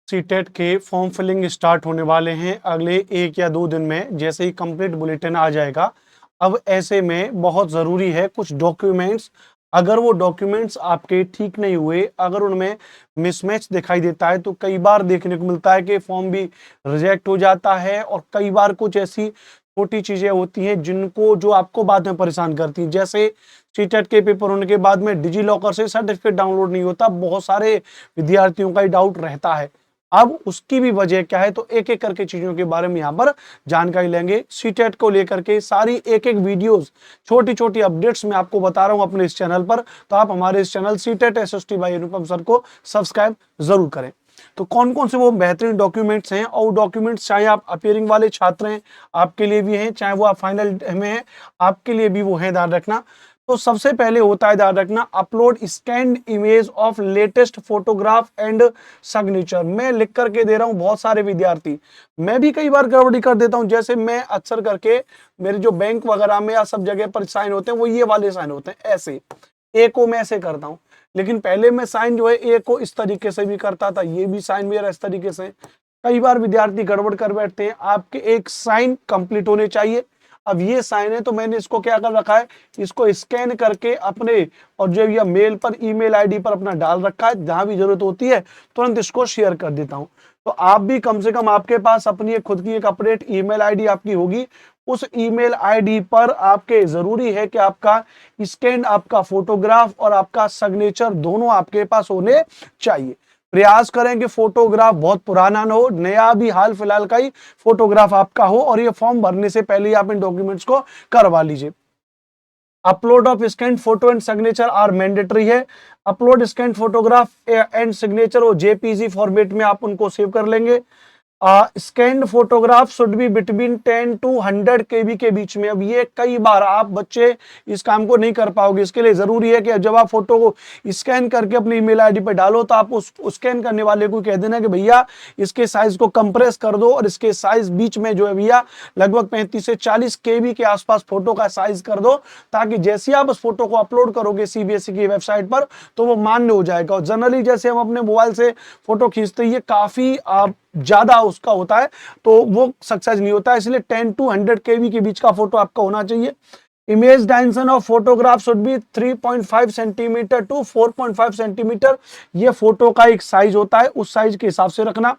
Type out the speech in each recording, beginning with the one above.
CTET के form filling start होने वाले हैं अगले 1 या 2 दिन में। जैसे ही कंप्लीट बुलेटिन आ जाएगा, अब ऐसे में बहुत ज़रूरी है कुछ डॉक्यूमेंट्स, अगर वो डॉक्यूमेंट्स आपके ठीक नहीं हुए, अगर उनमें मिसमैच दिखाई देता है तो कई बार देखने को मिलता है कि फॉर्म भी रिजेक्ट हो जाता है। और कई बार कुछ ऐसी छोटी चीज़ें होती हैं जिनको जो आपको बाद में परेशान करती हैं। जैसे सीटेट के पेपर होने के बाद में डिजी लॉकर से सर्टिफिकेट डाउनलोड नहीं होता, बहुत सारे विद्यार्थियों का ही डाउट रहता है। अब उसकी भी वजह क्या है, तो एक एक करके चीजों के बारे में यहाँ पर जानकारी लेंगे। सीटेट को लेकर के सारी एक एक वीडियोस, छोटी छोटी अपडेट्स मैं आपको बता रहा हूँ अपने इस चैनल पर। तो आप हमारे इस चैनल सीटेट एसएसटी बाय अनुपम सर को सब्सक्राइब जरूर करें। तो कौन कौन से वो बेहतरीन डॉक्यूमेंट्स हैं, और डॉक्यूमेंट्स चाहे आप अपीयरिंग वाले छात्र हैं आपके लिए भी हैं, चाहे वो आप फाइनल में हैं आपके लिए भी वो है, ध्यान रखना। तो सबसे पहले होता है, ध्यान रखना, upload scanned image of latest photograph and signature. मैं लिख करके दे रहा हूं, बहुत सारे विद्यार्थी, मैं भी कई बार गड़बड़ी कर देता हूं। जैसे मैं अक्सर करके मेरे जो बैंक वगैरह में या सब जगह पर साइन होते हैं वो ये वाले साइन होते हैं, ऐसे ए को मैं ऐसे करता हूं, लेकिन पहले मैं साइन जो है ए को इस तरीके से भी करता था, ये भी साइन मेरा इस तरीके से। कई बार विद्यार्थी गड़बड़ कर बैठते हैं। आपके एक साइन कंप्लीट होने चाहिए। अब ये साइन है तो मैंने इसको क्या कर रखा है, इसको स्कैन करके अपने और जो ये मेल पर, ईमेल आईडी पर अपना डाल रखा है। जहां भी जरूरत होती है तुरंत इसको शेयर कर देता हूं। तो आप भी कम से कम आपके पास अपनी एक खुद की एक अपडेट ईमेल आईडी आपकी होगी। उस ईमेल आईडी पर आपके जरूरी है कि आपका स्कैन, आपका फोटोग्राफ और आपका सिग्नेचर दोनों आपके पास होने चाहिए। प्रयास करें कि फोटोग्राफ बहुत पुराना ना हो, नया भी हाल फिलहाल का ही फोटोग्राफ आपका हो, और ये फॉर्म भरने से पहले ही आप इन डॉक्यूमेंट्स को करवा लीजिए। Upload of scan photo and signature are mandatory है। Upload scan photograph and signature और जेपीजी फॉर्मेट में आप उनको सेव कर लेंगे। Scanned photograph should be between 10 to 100 KB के बीच में। अब ये कई बार आप बच्चे इस काम को नहीं कर पाओगे। इसके लिए जरूरी है कि जब आप फोटो को स्कैन करके अपनी ईमेल आईडी पे डालो तो आप उस स्कैन करने वाले को कह देना कि भैया इसके साइज को कंप्रेस कर दो, और इसके साइज बीच में जो है भैया लगभग 35 से 40 केबी के आसपास फोटो का साइज कर दो, ताकि जैसे आप उस फोटो को अपलोड करोगे सीबीएसई की वेबसाइट पर तो वो मान्य हो जाएगा। और जनरली जैसे हम अपने मोबाइल से फोटो खींचते हैं, ये काफी ज्यादा उसका होता है तो वो सक्सेस नहीं होता है। इसलिए 10 to 100 केबी के बीच का फोटो आपका होना चाहिए। Image dimension of photograph should be 3.5 centimetre to 4.5 centimetre. ये फोटो का एक साइज होता है, उस साइज के हिसाब से रखना।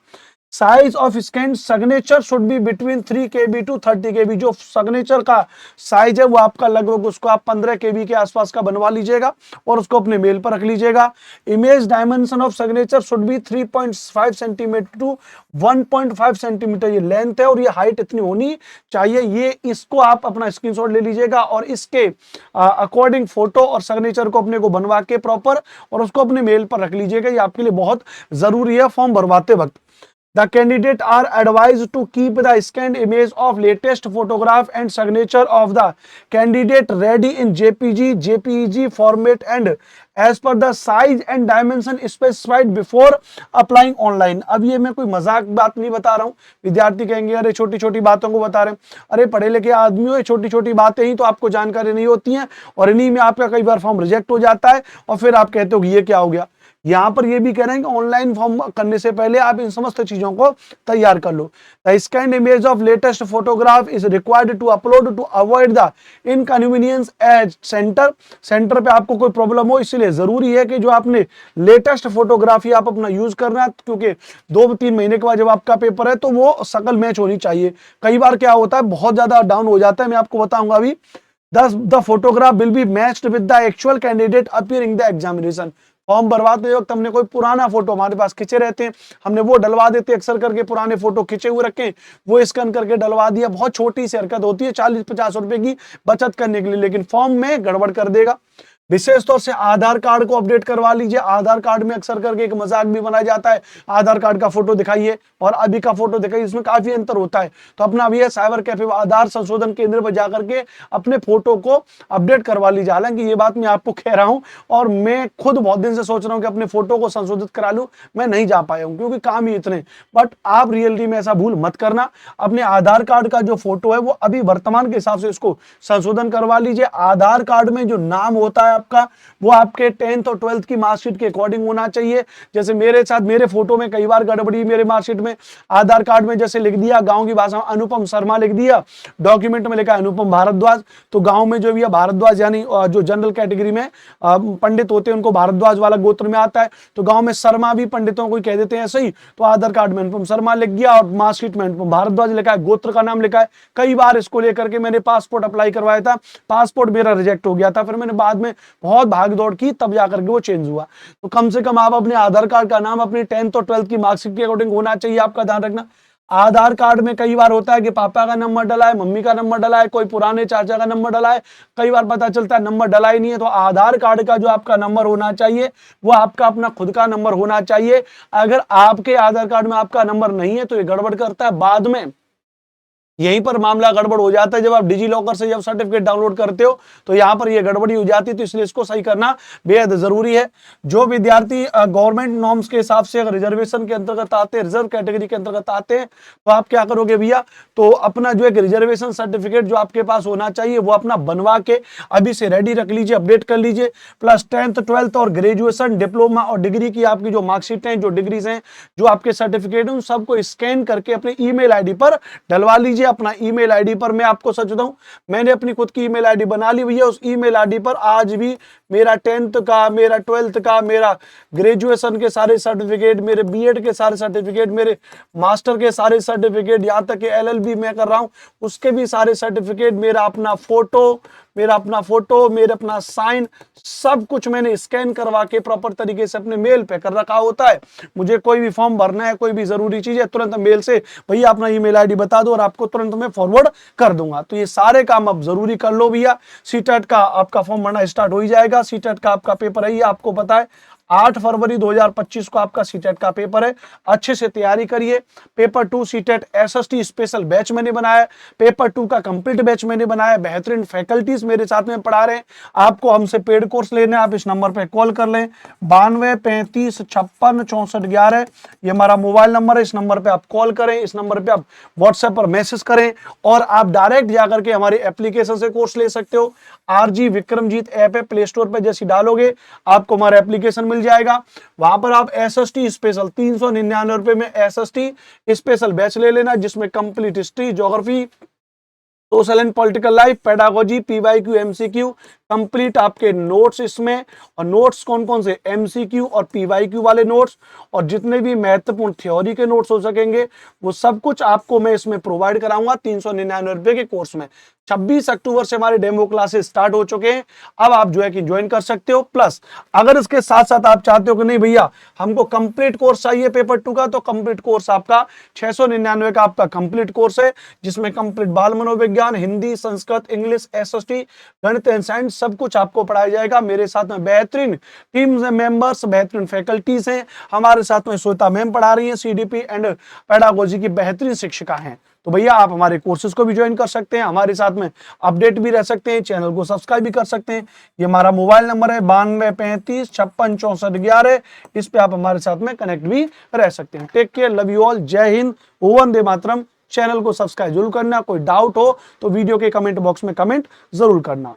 Size of scan signature should be between 3 KB to 30 KB. जो सिग्नेचर का साइज है वो आपका लगभग उसको आप 15 केबी के आसपास का बनवा लीजिएगा और उसको अपने मेल पर रख लीजिएगा। Image dimension of signature should be 3.5 centimetre to 1.5 centimetre. ये लेंथ है और ये हाइट इतनी होनी चाहिए। ये इसको आप अपना स्क्रीनशॉट ले लीजिएगा और इसके अकॉर्डिंग फोटो और सिग्नेचर को अपने को बनवा के प्रॉपर और उसको अपने मेल पर रख लीजिएगा। ये आपके लिए बहुत जरूरी है फॉर्म भरवाते वक्त। The candidate are advised to keep the scanned image of latest photograph and signature of the candidate ready in JPG format and as per the size and dimension specified before applying online। अब ये मैं कोई मजाक बात नहीं बता रहा हूँ। विद्यार्थी कहेंगे अरे छोटी छोटी बातों को बता रहे हैं। अरे पढ़े लिखे आदमी हो, छोटी छोटी बातें ही तो आपको जानकारी नहीं होती हैं और इन्हीं में आपका कई बार फॉर्म रिजेक्ट हो जाता है और फिर आप कहते हो कि ये क्या हो गया। यहां पर ये भी कह रहे हैं कि ऑनलाइन फॉर्म करने से पहले आप इन समस्त चीजों को तैयार कर लो। The scan image of latest photograph is required to upload to avoid the inconvenience as centre पे आपको कोई प्रॉब्लम हो, इसलिए जरूरी है कि जो आपने लेटेस्ट फोटोग्राफी आप अपना यूज करना है, क्योंकि 2-3 महीने के बाद जब आपका पेपर है तो वो शकल मैच होनी चाहिए। कई बार क्या होता है बहुत ज्यादा डाउन हो जाता है, मैं आपको बताऊंगा अभी। The photograph will be matched with the actual candidate appearing the examination। Form भरवाते वक्त हमने कोई पुराना फोटो हमारे पास खींचे रहते हैं, हमने वो डलवा देते हैं। अक्सर करके पुराने फोटो खींचे हुए रखे, वो स्कैन करके डलवा दिया। बहुत छोटी सी हरकत होती है, 40-50 रुपए की बचत करने के लिए, लेकिन फॉर्म में गड़बड़ कर देगा। विशेष तौर से आधार कार्ड को अपडेट करवा लीजिए। आधार कार्ड में अक्सर करके एक मजाक भी बनाया जाता है, आधार कार्ड का फोटो दिखाइए और अभी का फोटो दिखाइए, इसमें काफी अंतर होता है। तो अपना अभी साइबर कैफे आधार संशोधन केंद्र पर जाकर के अपने फोटो को अपडेट करवा लीजिए। हालांकि ये बात मैं आपको कह रहा हूं और मैं खुद बहुत दिन से सोच रहा हूं कि अपने फोटो को संशोधित करा लूं, मैं नहीं जा पाया हूं क्योंकि काम ही इतने। बट आप रियलिटी में ऐसा भूल मत करना। अपने आधार कार्ड का जो फोटो है वो अभी वर्तमान के हिसाब से इसको संशोधन करवा लीजिए। आधार कार्ड में जो नाम होता है आपका, वो आपके 10th और 12th की मार्कशीट के अकॉर्डिंग होना चाहिए। जैसे मेरे साथ मेरे फोटो में कई बार गड़बड़ी, मेरे मार्कशीट में आधार कार्ड में जैसे लिख दिया गांव की भाषा में अनुपम शर्मा लिख दिया, डॉक्यूमेंट में लिखा अनुपम भारद्वाज, तो गांव में जो भी है भारद्वाज यानी जो जनरल कैटेगरी में पंडित होते हैं उनको भारद्वाज वाला गोत्र में आता है, तो गांव में शर्मा भी पंडितों को कह देते हैं ऐसे ही, तो आधार कार्ड में अनुपम शर्मा लिख दिया और मार्कशीट में अनुपम भारद्वाज लिखा है, गोत्र का नाम लिखा है। कई बार इसको लेकर के मैंने पासपोर्ट अप्लाई करवाया था, पासपोर्ट मेरा रिजेक्ट हो गया था, फिर मैंने बाद में बहुत भाग दौड़ की तब जाकर के वो चेंज हुआ। तो कम से कम आप अपने आधार कार्ड का नाम अपनी 10th और 12th की मार्कशीट के अकॉर्डिंग होना चाहिए, आपका ध्यान रखना। आधार कार्ड में कई बार होता है कि पापा का नंबर डला है, मम्मी का नंबर डला है, कोई पुराने चाचा का नंबर डला है, कई बार पता चलता है नंबर डला ही नहीं है। तो आधार कार्ड का जो आपका नंबर होना चाहिए वो आपका अपना खुद का नंबर होना चाहिए। अगर आपके आधार कार्ड में आपका नंबर नहीं है तो ये गड़बड़ करता है, बाद में यहीं पर मामला गड़बड़ हो जाता है। जब आप डिजी लॉकर से जब सर्टिफिकेट डाउनलोड करते हो तो यहाँ पर ये गड़बड़ी हो जाती है, तो इसलिए इसको सही करना बेहद जरूरी है। जो विद्यार्थी गवर्नमेंट नॉर्म्स के हिसाब से अगर रिजर्वेशन के अंतर्गत आते हैं, रिजर्व कैटेगरी के अंतर्गत आते हैं, तो आप क्या करोगे भैया, तो अपना जो एक रिजर्वेशन सर्टिफिकेट जो आपके पास होना चाहिए वो अपना बनवा के अभी से रेडी रख लीजिए, अपडेट कर लीजिए। प्लस 10th 12th और ग्रेजुएशन डिप्लोमा और डिग्री की आपकी जो मार्कशीट हैं, जो डिग्रीज हैं, जो आपके सर्टिफिकेट हैं, उन सबको स्कैन करके अपने ईमेल आईडी पर डलवा लीजिए। अपना ईमेल आईडी पर मैं आपको सच बताऊं, मैंने अपनी खुद की ईमेल आईडी बना ली भैया। उस ईमेल आईडी पर आज भी मेरा 10th का, मेरा 12th का, मेरा ग्रेजुएशन के सारे सर्टिफिकेट, मेरे बीएड के सारे सर्टिफिकेट, मेरे मास्टर के सारे सर्टिफिकेट, यहाँ तक कि एलएलबी मैं कर रहा हूं उसके भी सारे सर्टिफिकेट, मेरा अपना फोटो, मेरा अपना साइन, सब कुछ मैंने स्कैन करवा के प्रॉपर तरीके से अपने मेल पे कर रखा होता है। मुझे कोई भी फॉर्म भरना है, कोई भी जरूरी चीज है, तुरंत मेल से भैया अपना ईमेल आईडी बता दो और आपको तुरंत मैं फॉरवर्ड कर दूंगा। तो ये सारे काम अब जरूरी कर लो भैया। सीटेट का आपका फॉर्म भरना स्टार्ट हो ही जाएगा। सीटेट का आपका पेपर है, आपको पता है 8 फरवरी 2025 को आपका सीटेट का पेपर है। अच्छे से तैयारी करिए। Paper 2 CTET SST special batch मैंने बनाया है, पेपर 2 का कंप्लीट बैच मैंने बनाया है। बेहतरीन फैकल्टीज मेरे साथ में पढ़ा रहे हैं। आपको हमसे पेड कोर्स लेना है, आप इस नंबर पे कॉल कर लें, 92 35 56 64 11। ये हमारा मोबाइल नंबर है, इस नंबर पे आप कॉल करें, इस नंबर पे आप व्हाट्सएप पर मैसेज करें और आप डायरेक्ट जाकर के हमारे एप्लीकेशन से कोर्स ले सकते हो। आरजी विक्रमजीत ऐप है, प्ले स्टोर पे जैसे डालोगे आपको हमारा एप्लीकेशन मिल जाएगा। वहां पर आप एसएसटी स्पेशल 399 रुपए में एसएसटी स्पेशल बैच ले लेना, जिसमें complete history, geography, social and political life, pedagogy, PYQ, MCQ, complete आपके नोट्स इसमें। और नोट्स कौन कौन से, एमसीक्यू और पीवाईक्यू वाले नोट्स, और जितने भी महत्वपूर्ण थ्योरी के नोट्स हो सकेंगे वो सब कुछ आपको मैं इसमें प्रोवाइड कराऊंगा 399 रुपए के कोर्स में। 26 अक्टूबर से हमारे डेमो क्लासेस स्टार्ट हो चुके हैं, अब आप जो है कि ज्वाइन कर सकते हो। प्लस अगर इसके साथ साथ आप चाहते हो कि नहीं भैया हमको कंप्लीट कोर्स चाहिए पेपर 2 का, तो कंप्लीट कोर्स आपका 699 का आपका कंप्लीट कोर्स है, जिसमें कंप्लीट बाल मनोविज्ञान, हिंदी, संस्कृत, इंग्लिश, एसएसटी, गणित एंड साइंस सब कुछ आपको पढ़ाया जाएगा। मेरे साथ में बेहतरीन टीम्स एंड मेंबर्स, बेहतरीन फैकल्टीज हैं। हमारे साथ में श्वेता मैम पढ़ा रही हैं, सीडीपी एंड पेडागोजी की बेहतरीन शिक्षिका हैं। तो भैया आप हमारे कोर्सेज को भी ज्वाइन कर सकते हैं, हमारे साथ में अपडेट भी रह सकते हैं, चैनल को सब्सक्राइब भी कर सकते हैं। ये हमारा मोबाइल नंबर है 92 35 56 64 11। इस पे आप हमारे साथ में कनेक्ट भी रह सकते हैं। Take care, love you all, जय हिंद, वंदे मातरम। चैनल को सब्सक्राइब जरूर करना। कोई डाउट हो तो वीडियो के कमेंट बॉक्स में कमेंट जरूर करना।